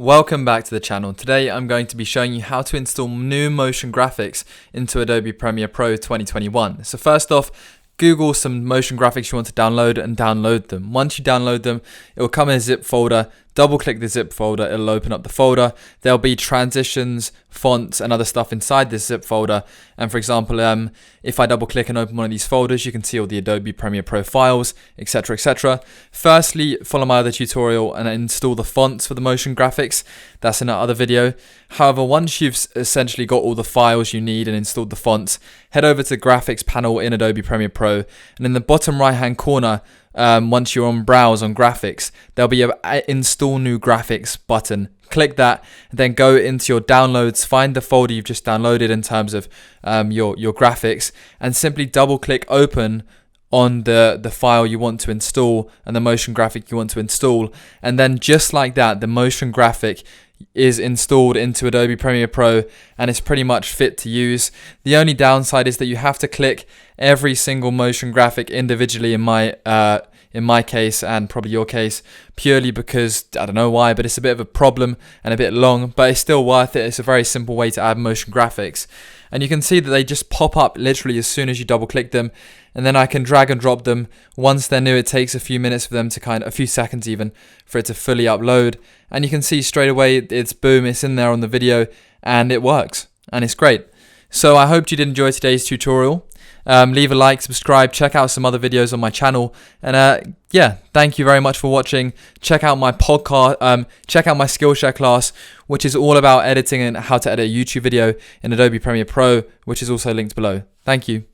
Welcome back to the channel. Today I'm going to be showing you how to install new motion graphics into Adobe Premiere Pro 2021. So first off, Google some motion graphics you want to download and download them. Once you download them, it will come in a zip folder. Double click the zip folder, it'll open up the folder. There'll be transitions, fonts and other stuff inside this zip folder. And for example, if I double click and open one of these folders, you can see all the Adobe Premiere Pro files, etc, etc. Firstly, follow my other tutorial and install the fonts for the motion graphics. That's in our other video. However, once you've essentially got all the files you need and installed the fonts, head over to the graphics panel in Adobe Premiere Pro, and in the bottom right hand corner, once you're on browse on graphics, there'll be a install new graphics button. Click that, and then go into your downloads, find the folder you've just downloaded in terms of your graphics, and simply double click open on the file you want to install and the motion graphic you want to install. And then just like that, the motion graphic is installed into Adobe Premiere Pro and it's pretty much fit to use. The only downside is that you have to click every single motion graphic individually in my case and probably your case, purely because I don't know why, but it's a bit of a problem and a bit long, but it's still worth it. It's a very simple way to add motion graphics, and you can see that they just pop up literally as soon as you double click them, and then I can drag and drop them. Once they're new, it takes a few minutes for them to a few seconds even, for it to fully upload, and you can see straight away it's boom, it's in there on the video and it works and it's great. So I hope you did enjoy today's tutorial. Leave a like, subscribe, check out some other videos on my channel, and yeah, thank you very much for watching. Check out my podcast, check out my Skillshare class, which is all about editing and how to edit a YouTube video in Adobe Premiere Pro, which is also linked below. Thank you.